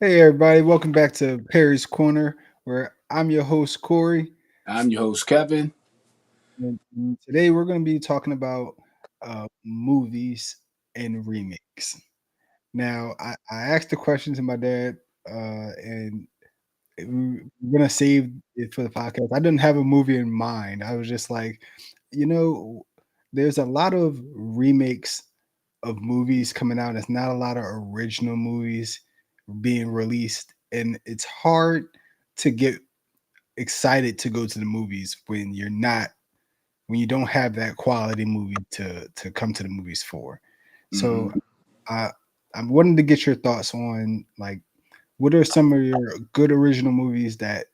Hey everybody, welcome back to Perry's Corner, where I'm your host Corey, I'm your host, Kevin. and today we're going to be talking about movies and remakes. Now, I asked the question to my dad, and we're going to save it for the podcast. I didn't have a movie in mind. I was just like, you know, there's a lot of remakes of movies coming out. It's not a lot of original movies being released, and it's hard to get excited to go to the movies when you don't have that quality movie to come to the movies for. So hmm I I'm wanting to get your thoughts on like what are some of your good original movies that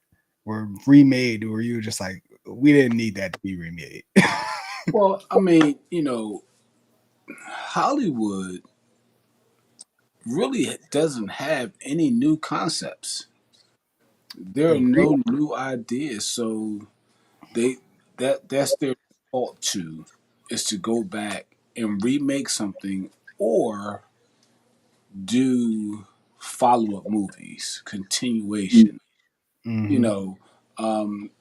were remade where you were just like we didn't need that to be remade. Well, I mean, Hollywood really doesn't have any new concepts. There are Agree. no new ideas, so they that's their default to is to go back and remake something or do follow up movies, continuation. You Mm-hmm. know, um,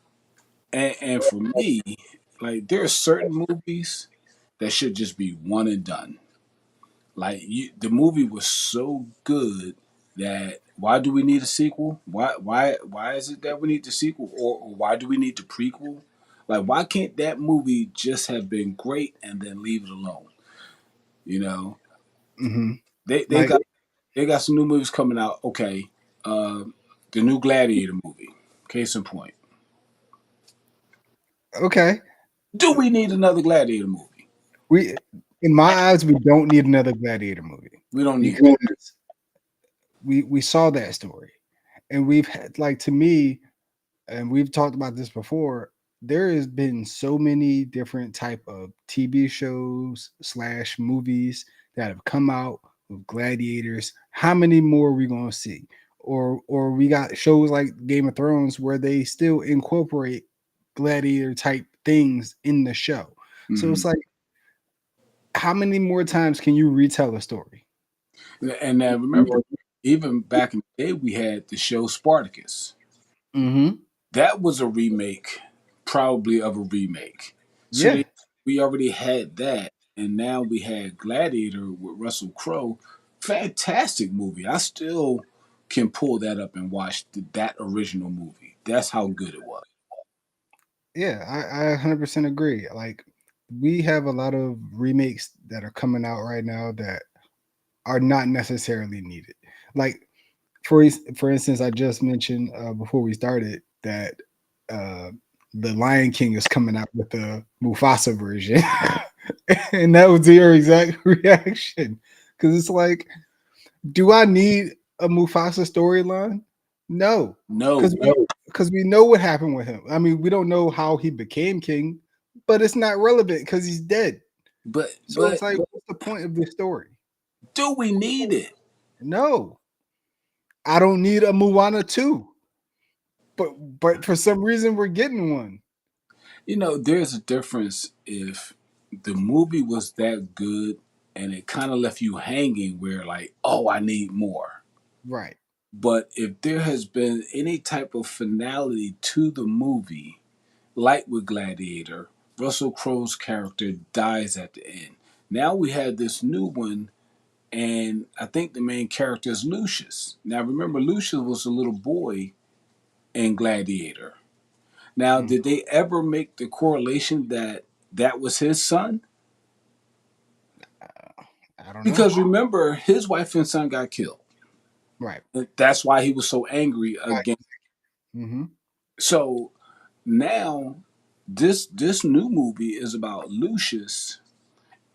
and for me, like there are certain movies that should just be one and done. The movie was so good that why do we need a sequel? Why is it that we need the sequel, or why do we need the prequel? Like why can't that movie just have been great and then leave it alone? You know, Mm-hmm. they they Like got they got some new movies coming out. Okay, uh, the new Gladiator movie. Case in point, okay, do we need another Gladiator movie? we in my eyes we don't need another Gladiator movie We don't need. because we saw that story and we've had like to me and we've talked about this before, there has been so many different type of TV shows slash movies that have come out with gladiators. How many more are we gonna see? Or we got shows like Game of Thrones where they still incorporate gladiator type things in the show. So Mhm. it's like how many more times can you retell a story? And remember, even back in the day, we had the show Spartacus. Mm-hmm. That was a remake, probably of a remake. So Yeah. we already had that, and now we had Gladiator with Russell Crowe. Fantastic movie. I still can pull that up and watch that original movie. That's how good it was. Yeah, I 100% agree. Like, we have a lot of remakes that are coming out right now that are not necessarily needed. Like, for instance, I just mentioned before we started that uh, the Lion King is coming out with the Mufasa version, and that was your exact reaction because it's like, do I need a Mufasa storyline? No, because No, we know what happened with him. I mean, we don't know how he became king, but it's not relevant because he's dead. but So it's but like, what's the point of this story? do we need it? No, I don't need a Moana 2, but for some reason we're getting one. There's a difference if the movie was that good and it kind of left you hanging where like, oh, I need more. Right. But if there has been any type of finality to the movie, like with Gladiator, Russell Crowe's character dies at the end. Now we have this new one, and I think the main character is Lucius. Now remember, Lucius was a little boy in Gladiator. Now, Mm. did they ever make the correlation that that was his son? I don't know. Because remember, his wife and son got killed. Right. That's why he was so angry again. Mm-hmm. So now this new movie is about Lucius,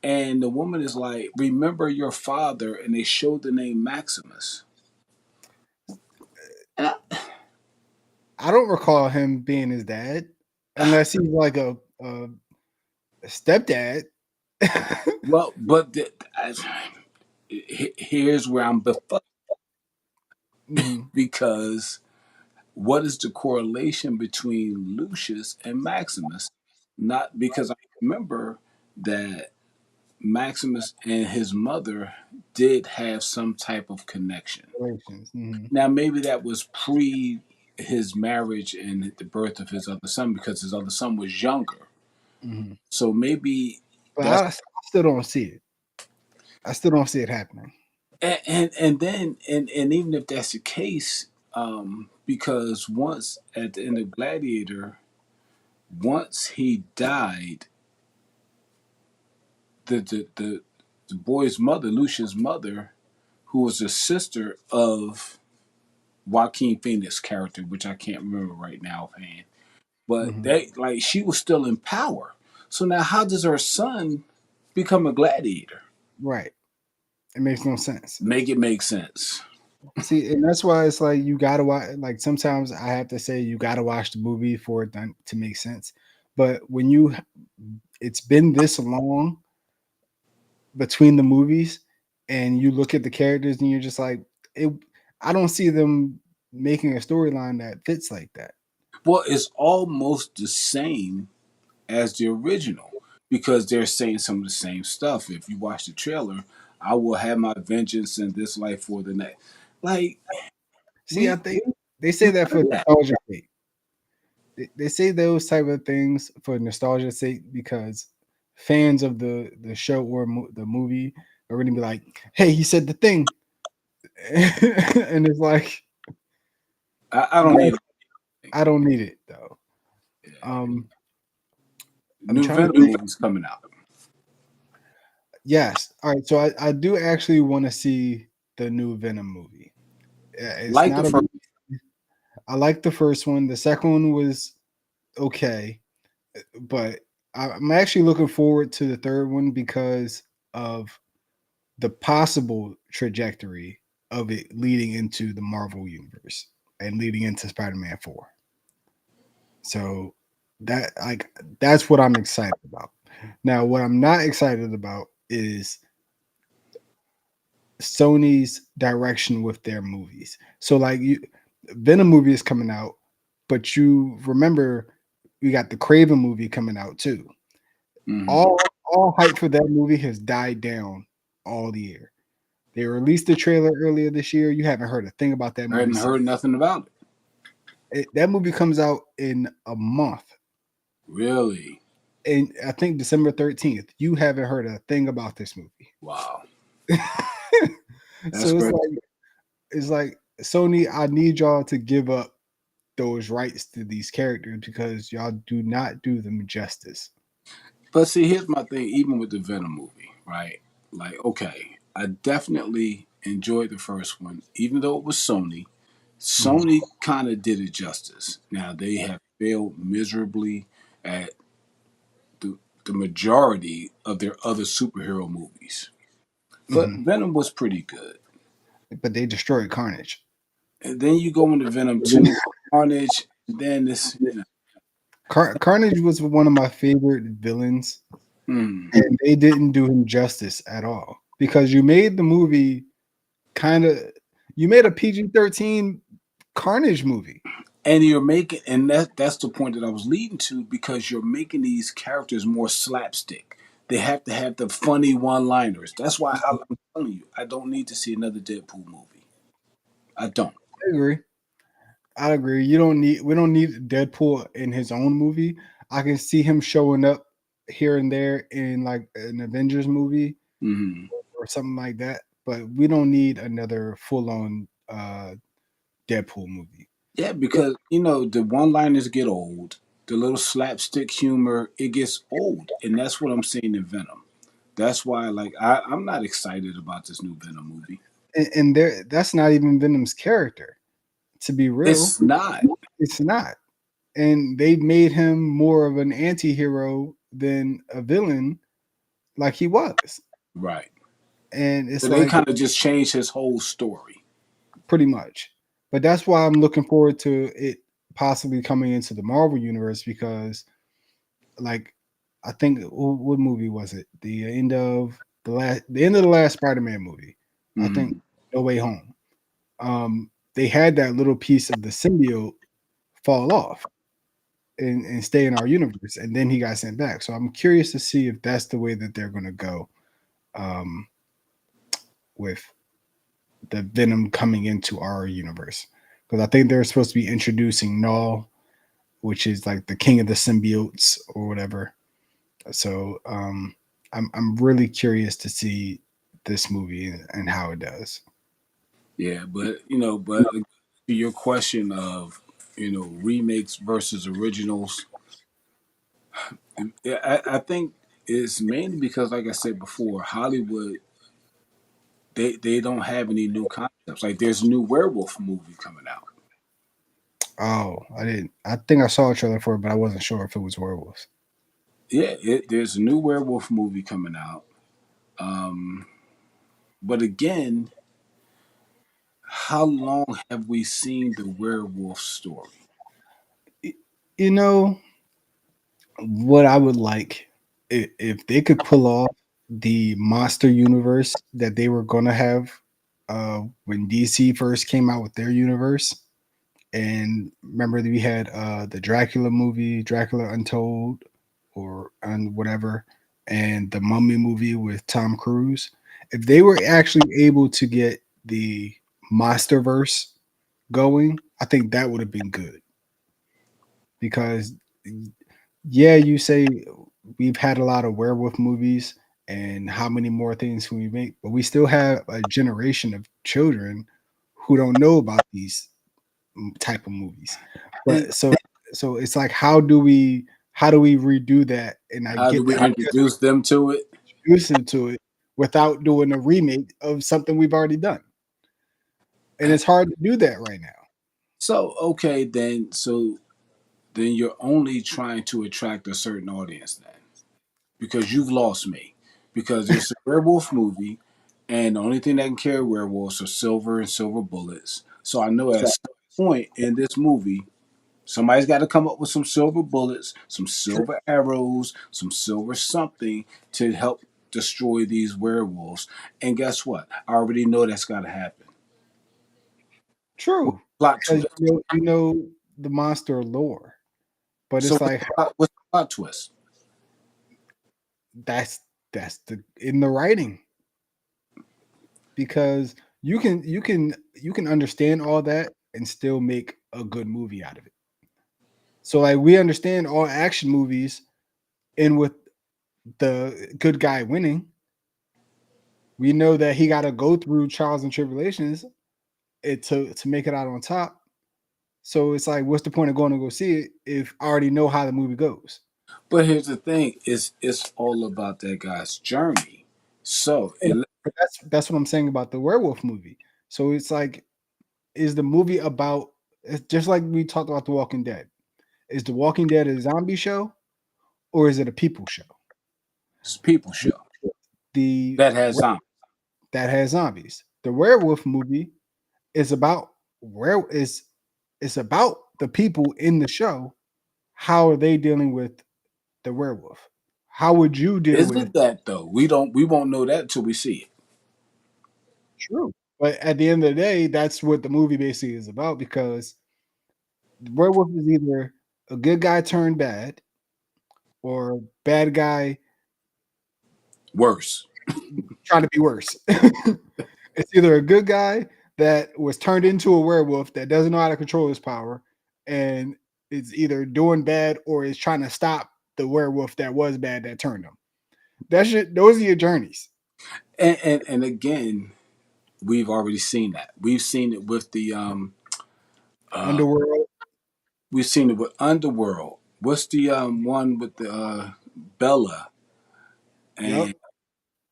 and the woman is like, "Remember your father," and they showed the name Maximus. And I don't recall him being his dad, unless he's like a stepdad. well, but here's where I'm befuddled Mhm. because what is the correlation between Lucius and Maximus? Not because I remember that Maximus and his mother did have some type of connection. Relations. Now, maybe that was pre his marriage and the birth of his other son because his other son was younger. Hmm. So maybe But that's I still don't see it. I still don't see it happening. and then and even if that's the case, because once at the end of Gladiator, once he died, the the the, the boy's mother, Lucia's mother, who was the sister of Joaquin Phoenix character, which I can't remember right now offhand. But Hmm. they like she was still in power. So now how does her son become a gladiator? Right. It makes no sense. Make it make sense. See, and that's why it's like you gotta watch. Like sometimes I have to say you gotta watch the movie for it to make sense. But when it's been this long between the movies, and you look at the characters, and you're just like, it. I don't see them making a storyline that fits like that. Well, it's almost the same as the original because they're saying some of the same stuff. If you watch the trailer, I will have my vengeance in this life for the next. Like See, I we think they say we've that for heard that. nostalgia sake. They say those type of things for nostalgia sake because fans of the show or the movie are going to be like, "Hey, he said the thing," and it's like, I don't no, need I don't need it though. it. Um, I'm New trying to Venom think. movies coming out. Yes, all right. So I do actually want to see the new Venom movie. It's Like the not a first. movie. I like the first one. The second one was okay, but I'm actually looking forward to the third one because of the possible trajectory of it leading into the Marvel universe and leading into Spider-Man 4. So that's what I'm excited about. Now, what I'm not excited about is Sony's direction with their movies. So Venom movie is coming out, but you remember we got the Craven movie coming out too. Mm-hmm. All hype for that movie has died down all year. They released the trailer earlier this year. You haven't heard a thing about that I movie hadn't since. heard nothing about it. That movie comes out in a month, Really? and I think December 13th. You haven't heard a thing about this movie. Wow. That's So great. it's like Sony. I need y'all to give up those rights to these characters because y'all do not do them justice. But see, here's my thing. Even with the Venom movie, right? Like, okay, I definitely enjoyed the first one, even though it was Sony. Mhm, Sony kind of did it justice. Now they have failed miserably at the the majority of their other superhero movies. But mhm. Venom was pretty good. But they destroyed Carnage. And then you go into Venom 2, Carnage, and then Carnage was one of my favorite villains, mm. and they didn't do him justice at all because you made the movie kind of you made a PG-13 Carnage movie. And you're making, and that's the point that I was leading to because you're making these characters more slapstick. They have to have the funny one-liners. That's why I'm telling you, I don't need to see another Deadpool movie. I don't. I agree. I agree. We don't need Deadpool in his own movie. I can see him showing up here and there in like an Avengers movie Hmm. or something like that, but we don't need another full-on Deadpool movie. Yeah, because the one-liners get old. The little slapstick humor it gets old, and that's what I'm seeing in Venom. That's why, like, I'm not excited about this new Venom movie. And there that's not even Venom's character, to be real. It's not It's not. And they made him more of an anti-hero than a villain like he was. right. And So it's they like kind of just changed his whole story. pretty much. But that's why I'm looking forward to it possibly coming into the Marvel universe because like I think what movie was it? The end of the last Spider-Man movie. I think Hmm. No Way Home. They had that little piece of the symbiote fall off and stay in our universe, and then he got sent back. So I'm curious to see if that's the way that they're going to go um, with the Venom coming into our universe, because I think they're supposed to be introducing Null, which is like the king of the symbiotes or whatever. So I'm really curious to see this movie and how it does. Yeah, but to your question of remakes versus originals, yeah, I think it's mainly because, like I said before, Hollywood they don't have any new concepts. Like there's a new werewolf movie coming out. Oh, I didn't. I think I saw a trailer for it, but I wasn't sure if it was werewolves. Yeah, there's a new werewolf movie coming out. Um, but again, how long have we seen the werewolf story? You know what I would like, if they could pull off the monster universe that they were gonna have when DC first came out with their universe. And remember that we had the Dracula movie, Dracula Untold, or and whatever, and the Mummy movie with Tom Cruise. If they were actually able to get the Monsterverse going, I think that would have been good. Because yeah, you say we've had a lot of werewolf movies, and how many more things can we make? But we still have a generation of children who don't know about these type of movies. And But so it's like, how do we redo that? And I how do get we that introduce them to it? introduce to it without doing a remake of something we've already done. And it's hard to do that right now. So okay, then you're only trying to attract a certain audience then, because you've lost me. Because there's a werewolf movie, and the only thing that can carry werewolves are silver and silver bullets. So I know at some point in this movie, somebody's got to come up with some silver bullets, some True. silver arrows, some silver something to help destroy these werewolves. And guess what? I already know that's got to happen. What True. plot Because twist? you know the monster lore. But So it's like what's the plot twist? that's the in the writing, because you can understand all that and still make a good movie out of it. So like we understand all action movies, and with the good guy winning, we know that he got to go through trials and tribulations to make it out on top. So it's like, what's the point of going to go see it if I already know how the movie goes? But here's the thing: it's all about that guy's journey. So And but that's what I'm saying about the werewolf movie. So it's like, is the movie about? It's just like we talked about The Walking Dead. Is The Walking Dead a zombie show or is it a people show? it's a people show The that has zombies. that has zombies. The werewolf movie is about where is it's about the people in the show. How are they dealing with the werewolf? How would you deal Is with? it that though? We won't know that till we see it. True. But at the end of the day, that's what the movie basically is about, because the werewolf is either a good guy turned bad or bad guy Worse. trying to be worse. It's either a good guy that was turned into a werewolf that doesn't know how to control his power and is either doing bad or is trying to stop the werewolf that was bad that turned him. Those are your journeys. And again, we've already seen that. We've seen it with the uh Underworld. we've seen it with Underworld. What's the one with the Bella Yep.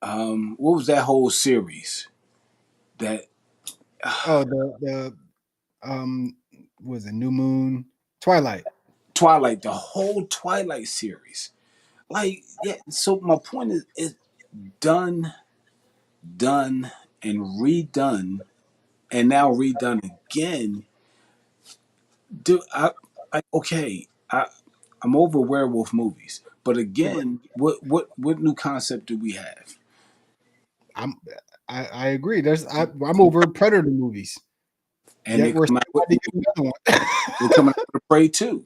and what was that whole series? That Oh, the um was it New Moon? Twilight. Twilight, the whole Twilight series. Like, yeah, so my point is it's done, done, and redone, and now redone again. Do I okay, I'm over werewolf movies. But again, what new concept do we have? I'm I agree. I'm over Predator movies. And Yet we're still about to get another they're one. coming out with a Prey too.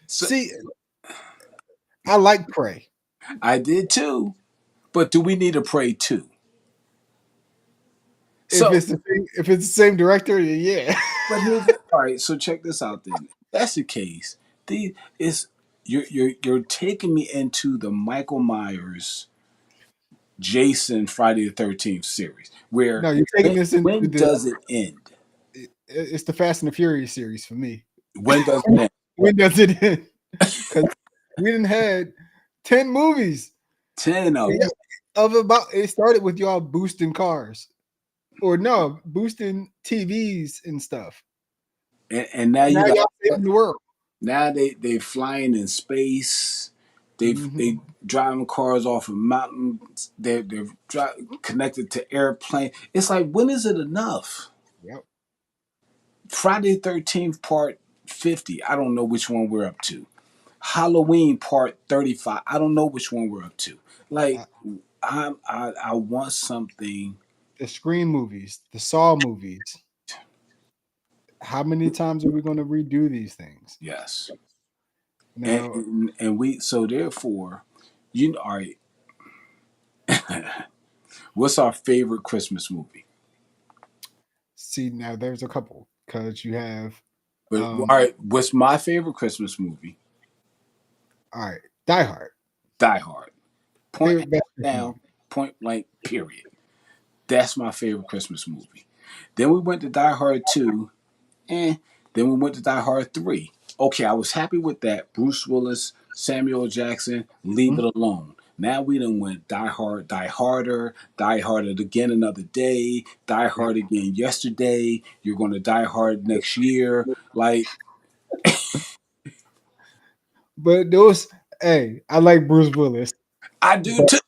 So See, I like Prey. I did too. But do we need to pray too? If So, if it's the same director, then yeah. but here's all right. So check this out. Then, if that's the case. The is you're taking me into the Michael Myers, Jason, Friday the 13th series. Where No, you're taking when this into when the does it end? it's the Fast and the Furious series for me. When does it end? When does it end? Because we didn't had 10 movies 10 of them. of about. It started with y'all boosting cars, or no, boosting TVs and stuff. And now And now you got y'all saving the world. now they flying in space. Hmm. They driving cars off of mountains. Connected to airplane. It's like, when is it enough? Yep. Friday the 13th part 50. I don't know which one we're up to. Halloween part 35. I don't know which one we're up to. Like, Uh, I want something. the Scream movies, the Saw movies. How many times are we going to redo these things? Yes. Now, And we, so therefore, you all right. What's our favorite Christmas movie? see, now there's a couple because you have, But all um, right, what's my favorite Christmas movie? all right, Die Hard, Die Hard. Point favorite best Christmas down, movie. point blank, period. That's my favorite Christmas movie. Then we went to Die Hard 2, eh. Then we went to Die Hard 3. Okay, I was happy with that. Bruce Willis, Samuel Jackson, Leave Mhm. It Alone. Now we done went Die Hard, Die Harder, Die Harder again another day, Die Yeah. Hard again yesterday. You're going to Die Hard next year. Like, But those, hey, I like Bruce Willis, I do but, too.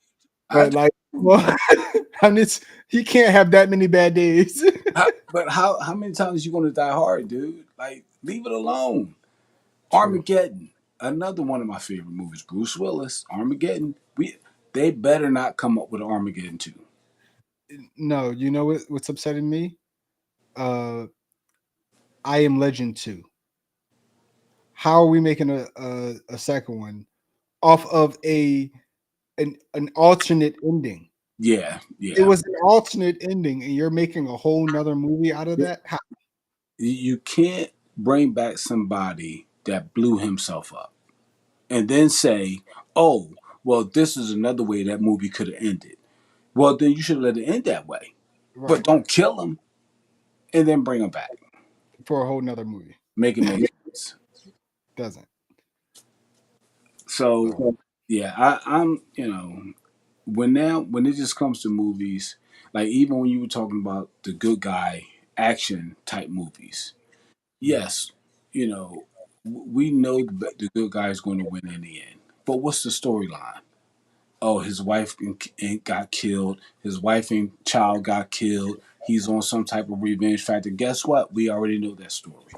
I but do. like, well, and it's he can't have that many bad days. But how many times you going to Die Hard, dude? Like, leave it alone. True. Armageddon, another one of my favorite movies. Bruce Willis, Armageddon. They better not come up with Armageddon 2. No, you know what's upsetting me? I Am Legend 2. How are we making a second one off of an alternate ending? Yeah, It yeah. was an alternate ending, and you're making a whole nother movie out of that. How? You can't bring back somebody that blew himself up and then say, "Oh, well, this is another way that movie could have ended." Well, then you should let it end that way, but Right, don't kill him and then bring him back. for a whole nother movie. Make it make sense. Doesn't. So, So yeah, I'm, when it just comes to movies, like even when you were talking about the good guy action type movies, yes, you know, we know the good guy is going to win in the end. But what's the storyline? Oh, his wife got killed. His wife and child got killed. He's on some type of revenge factor. Guess what? We already know that story.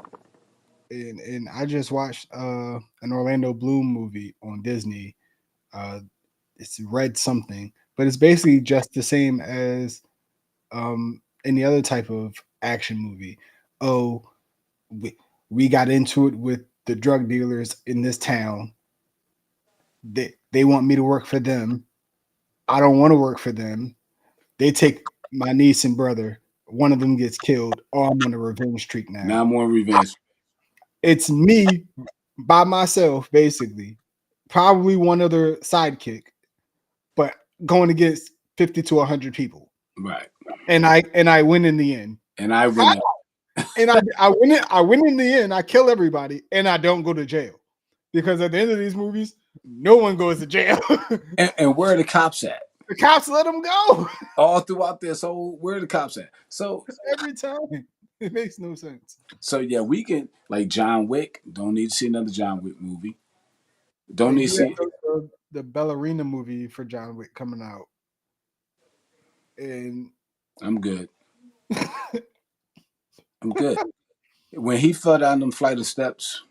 and I just watched an Orlando Bloom movie on Disney. Uh, it's Red something, but it's basically just the same as any other type of action movie. Oh, we, we got into it with the drug dealers in this town. They want me to work for them. I don't want to work for them. They take my niece and brother. One of them gets killed. Oh, I'm on a revenge streak Now now. I'm on revenge. It's me by myself, basically. Probably one other sidekick, but going against 50 to 100 people. Right. And I win in the end. And I How? win it. And I win in the end. I kill everybody and I don't go to jail. Because at the end of these movies, no one goes to jail. And where are the cops at? The cops let them go All throughout this whole, where are the cops at? every time. It makes no sense. So yeah, we can, like John Wick. Don't need to see another John Wick movie. Don't They need to do have see. the ballerina movie for John Wick coming out, and I'm good. I'm good. When he fell down them flight of steps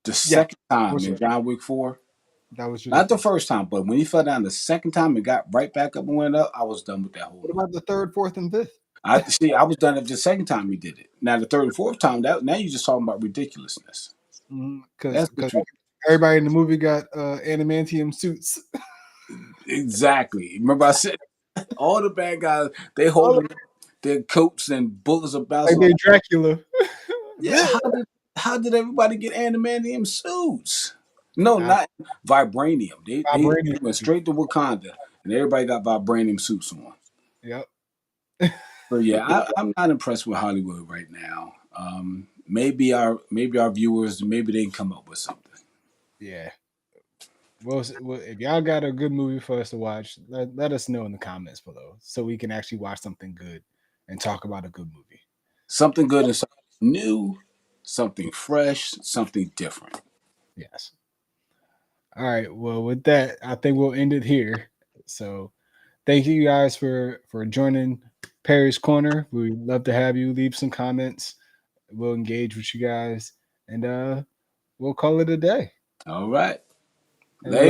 the yeah, second time was in John Wick 4, that was not the ridiculous. first time, but when he fell down the second time and got right back up and went up, I was done with that whole What movie. about the third, fourth, and fifth? I see. I was done at the second time he did it. Now the third and fourth time, that now you're just talking about ridiculousness. Because That's what you. everybody in the movie got adamantium suits. Exactly. Remember I said all the bad guys they All of- holding their coats and bullets are like bouncing off. they Dracula. Yeah, how did everybody get adamantium suits? No, I, not vibranium. They vibranium. went straight to Wakanda and everybody got vibranium suits on. Yep. So yeah, I'm not impressed with Hollywood right now. Maybe our viewers maybe they can come up with something. Yeah. Well, if y'all got a good movie for us to watch, let us know in the comments below so we can actually watch something good and talk about a good movie. Something good and something new, something fresh, something different. Yes. All right. Well, with that, I think we'll end it here. So, thank you guys for joining Perry's Corner. We'd love to have you leave some comments. We'll engage with you guys, and we'll call it a day. All right. Have a good Later.